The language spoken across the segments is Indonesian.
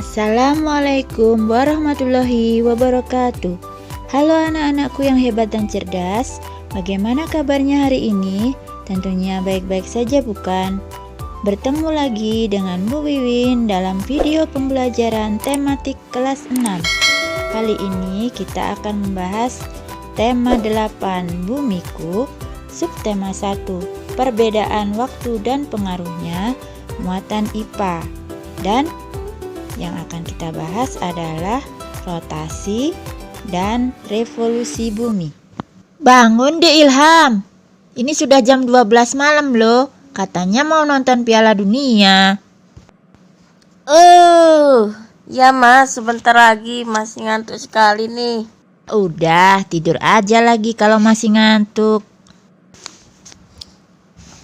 Assalamualaikum warahmatullahi wabarakatuh. Halo anak-anakku yang hebat dan cerdas. Bagaimana kabarnya hari ini? Tentunya baik-baik saja bukan? Bertemu lagi dengan Bu Wiwin dalam video pembelajaran tematik kelas 6. Kali ini kita akan membahas tema 8 Bumiku, subtema 1 perbedaan waktu dan pengaruhnya, muatan IPA. Dan yang akan kita bahas adalah rotasi dan revolusi bumi. Bangun deh Ilham, ini sudah jam 12 malam loh. Katanya mau nonton Piala Dunia. Ya mas, sebentar lagi, masih ngantuk sekali nih. Udah, tidur aja lagi kalau masih ngantuk.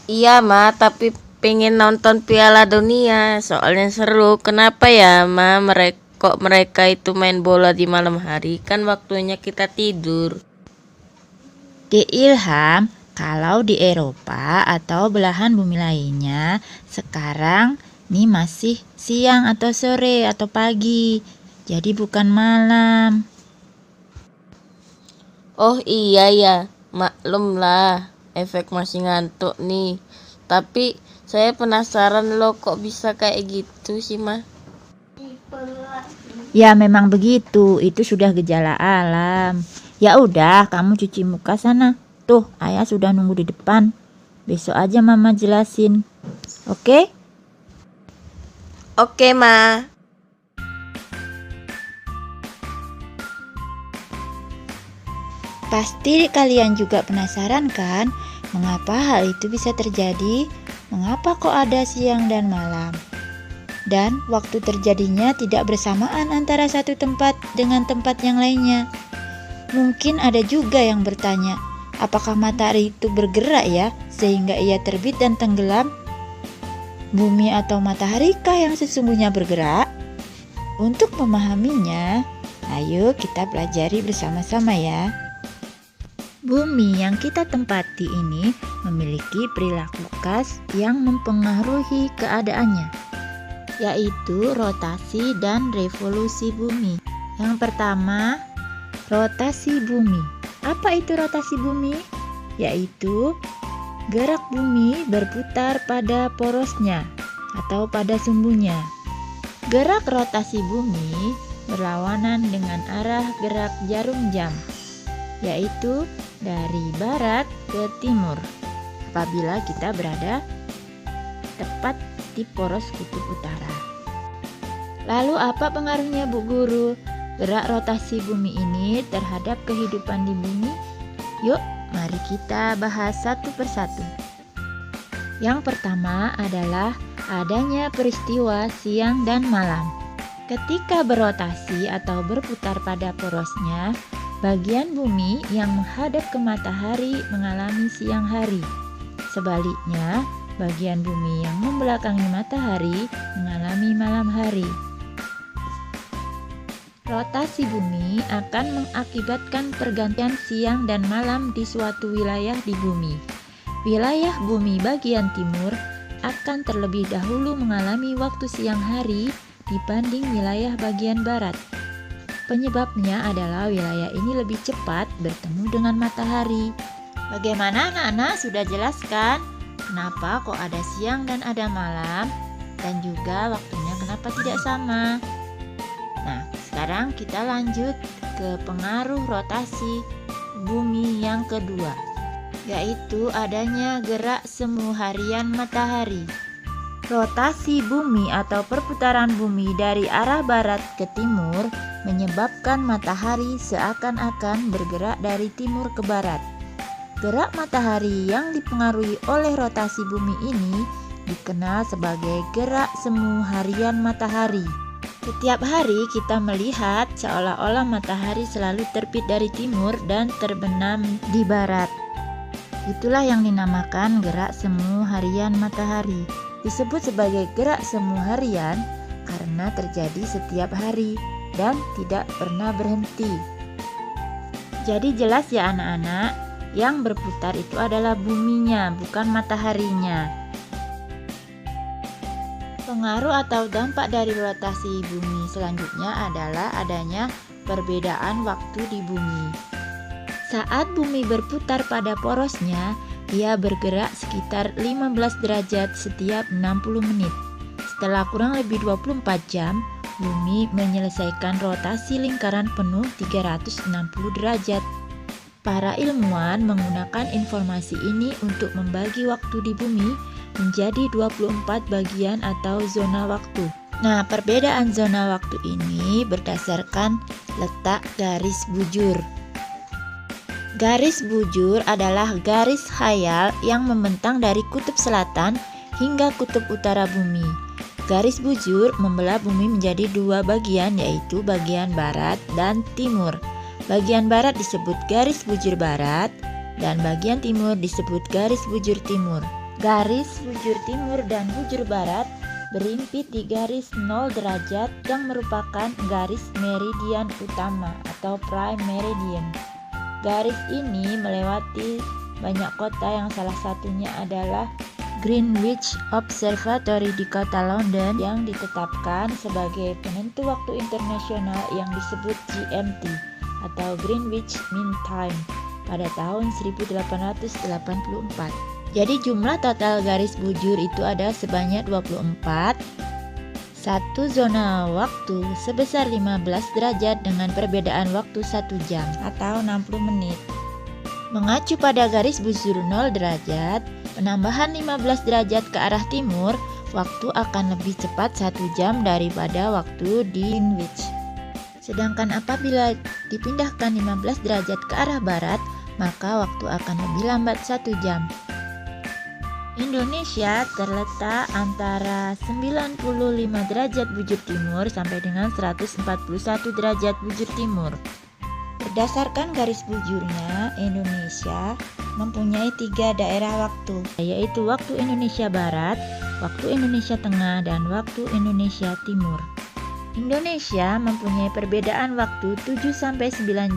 Iya ma, tapi pengen nonton Piala Dunia, soalnya seru. Kenapa ya ma, mereka itu main bola di malam hari, kan waktunya kita tidur. Dek Ilham, kalau di Eropa atau belahan bumi lainnya, sekarang nih masih siang atau sore atau pagi, jadi bukan malam. Oh iya ya, maklum lah, efek masih ngantuk nih. Tapi saya penasaran loh, kok bisa kayak gitu sih ma? Ya memang begitu, itu sudah gejala alam. Ya udah, kamu cuci muka sana. Tuh, ayah sudah nunggu di depan. Besok aja mama jelasin. Oke? Oke ma. Pasti kalian juga penasaran kan, mengapa hal itu bisa terjadi? Mengapa kok ada siang dan malam? Dan waktu terjadinya tidak bersamaan antara satu tempat dengan tempat yang lainnya. Mungkin ada juga yang bertanya, apakah matahari itu bergerak ya, sehingga ia terbit dan tenggelam? Bumi atau mataharikah yang sesungguhnya bergerak? Untuk memahaminya, ayo kita pelajari bersama-sama ya. Bumi yang kita tempati ini memiliki perilaku khas yang mempengaruhi keadaannya, yaitu rotasi dan revolusi bumi. Yang pertama, rotasi bumi. Apa itu rotasi bumi? Yaitu gerak bumi berputar pada porosnya atau pada sumbunya. Gerak rotasi bumi berlawanan dengan arah gerak jarum jam, yaitu dari barat ke timur apabila kita berada tepat di poros kutub utara. Lalu apa pengaruhnya Bu Guru gerak rotasi bumi ini terhadap kehidupan di bumi? Yuk, mari kita bahas satu persatu. Yang pertama adalah adanya peristiwa siang dan malam. Ketika berotasi atau berputar pada porosnya, bagian bumi yang menghadap ke matahari mengalami siang hari. Sebaliknya, bagian bumi yang membelakangi matahari mengalami malam hari. Rotasi bumi akan mengakibatkan pergantian siang dan malam di suatu wilayah di bumi. Wilayah bumi bagian timur akan terlebih dahulu mengalami waktu siang hari dibanding wilayah bagian barat. Penyebabnya adalah wilayah ini lebih cepat bertemu dengan matahari. Bagaimana anak-anak, sudah jelas kan? Kenapa kok ada siang dan ada malam? Dan juga waktunya kenapa tidak sama? Nah, sekarang kita lanjut ke pengaruh rotasi bumi yang kedua, yaitu adanya gerak semu harian matahari. Rotasi bumi atau perputaran bumi dari arah barat ke timur menyebabkan matahari seakan-akan bergerak dari timur ke barat. Gerak matahari yang dipengaruhi oleh rotasi bumi ini dikenal sebagai gerak semu harian matahari. Setiap hari kita melihat seolah-olah matahari selalu terbit dari timur dan terbenam di barat. Itulah yang dinamakan gerak semu harian matahari. Disebut sebagai gerak semu harian karena terjadi setiap hari dan tidak pernah berhenti. Jadi jelas ya anak-anak, yang berputar itu adalah buminya, bukan mataharinya. Pengaruh atau dampak dari rotasi bumi selanjutnya adalah adanya perbedaan waktu di bumi. Saat bumi berputar pada porosnya, ia bergerak sekitar 15 derajat setiap 60 menit. Setelah kurang lebih 24 jam, bumi menyelesaikan rotasi lingkaran penuh 360 derajat. Para ilmuwan menggunakan informasi ini untuk membagi waktu di bumi menjadi 24 bagian atau zona waktu. Nah, perbedaan zona waktu ini berdasarkan letak garis bujur. Garis bujur adalah garis khayal yang membentang dari kutub selatan hingga kutub utara bumi. Garis bujur membelah bumi menjadi dua bagian, yaitu bagian barat dan timur. Bagian barat disebut garis bujur barat dan bagian timur disebut garis bujur timur. Garis bujur timur dan bujur barat berimpit di garis 0 derajat yang merupakan garis meridian utama atau prime meridian. Garis ini melewati banyak kota yang salah satunya adalah Greenwich Observatory di kota London yang ditetapkan sebagai penentu waktu internasional yang disebut GMT atau Greenwich Mean Time pada tahun 1884. Jadi jumlah total garis bujur itu ada sebanyak 24. Satu zona waktu sebesar 15 derajat dengan perbedaan waktu 1 jam atau 60 menit. Mengacu pada garis bujur 0 derajat, penambahan 15 derajat ke arah timur, waktu akan lebih cepat 1 jam daripada waktu di Greenwich. Sedangkan apabila dipindahkan 15 derajat ke arah barat, maka waktu akan lebih lambat 1 jam. Indonesia terletak antara 95 derajat bujur timur sampai dengan 141 derajat bujur timur. Berdasarkan garis bujurnya, Indonesia mempunyai 3 daerah waktu, yaitu waktu Indonesia Barat, waktu Indonesia Tengah, dan waktu Indonesia Timur. Indonesia mempunyai perbedaan waktu 7-9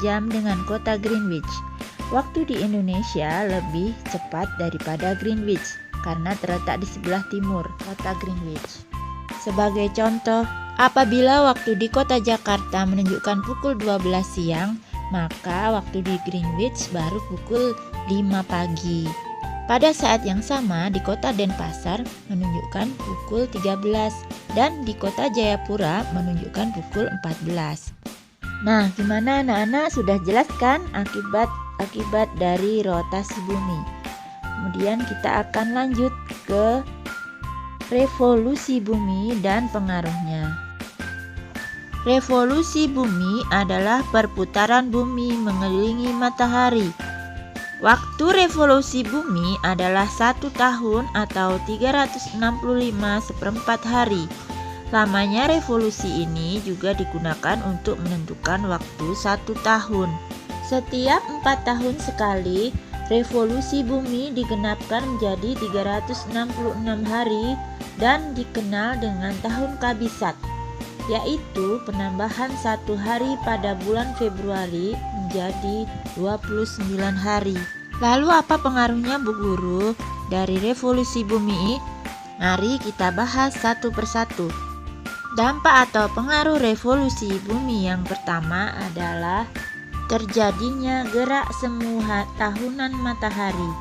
jam dengan kota Greenwich. Waktu di Indonesia lebih cepat daripada Greenwich karena terletak di sebelah timur kota Greenwich. Sebagai contoh, apabila waktu di kota Jakarta menunjukkan pukul 12 siang, maka waktu di Greenwich baru pukul 5 pagi. Pada saat yang sama di kota Denpasar menunjukkan pukul 13 dan di kota Jayapura menunjukkan pukul 14. Nah, gimana anak-anak, sudah jelas kan akibat dari rotasi bumi? Kemudian kita akan lanjut ke revolusi bumi dan pengaruhnya. Revolusi bumi adalah perputaran bumi mengelilingi matahari. Waktu revolusi bumi adalah 1 tahun atau 365 1/4 hari. Lamanya revolusi ini juga digunakan untuk menentukan waktu 1 tahun. Setiap 4 tahun sekali, revolusi bumi digenapkan menjadi 366 hari dan dikenal dengan tahun kabisat, yaitu penambahan 1 hari pada bulan Februari menjadi 29 hari. Lalu apa pengaruhnya Bu Guru dari revolusi bumi? Mari kita bahas satu persatu. Dampak atau pengaruh revolusi bumi yang pertama adalah terjadinya gerak semu tahunan matahari.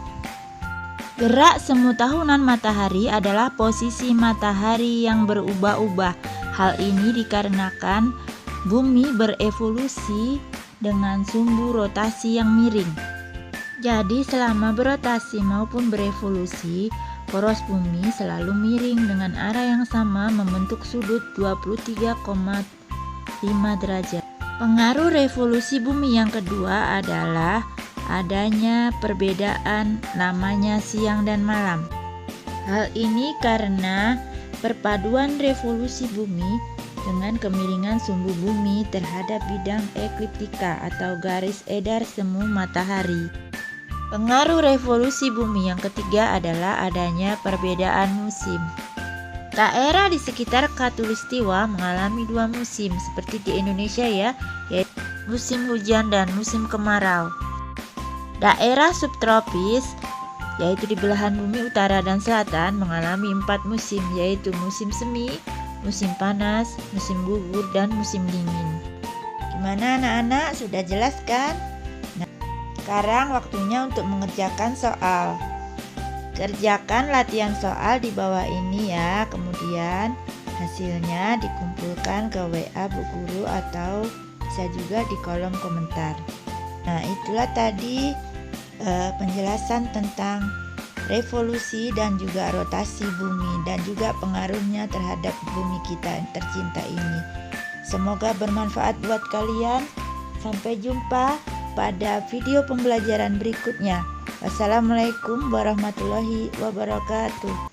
Gerak semu tahunan matahari adalah posisi matahari yang berubah-ubah. Hal ini dikarenakan bumi berevolusi dengan sumbu rotasi yang miring. Jadi selama berotasi maupun berevolusi, poros bumi selalu miring dengan arah yang sama membentuk sudut 23,5 derajat. Pengaruh revolusi bumi yang kedua adalah adanya perbedaan namanya siang dan malam. Hal ini karena perpaduan revolusi bumi dengan kemiringan sumbu bumi terhadap bidang ekliptika atau garis edar semu matahari. Pengaruh revolusi bumi yang ketiga adalah adanya perbedaan musim. Daerah di sekitar Khatulistiwa mengalami 2 musim seperti di Indonesia ya, yaitu musim hujan dan musim kemarau. Daerah subtropis yaitu di belahan bumi utara dan selatan, mengalami 4 musim, yaitu musim semi, musim panas, musim gugur, dan musim dingin. Gimana anak-anak? Sudah jelas kan? Nah, sekarang waktunya untuk mengerjakan soal. Kerjakan latihan soal di bawah ini ya, kemudian hasilnya dikumpulkan ke WA Bu Guru atau bisa juga di kolom komentar. Nah, itulah tadi penjelasan tentang revolusi dan juga rotasi bumi dan juga pengaruhnya terhadap bumi kita tercinta ini. Semoga bermanfaat buat kalian. Sampai jumpa pada video pembelajaran berikutnya. Wassalamualaikum warahmatullahi wabarakatuh.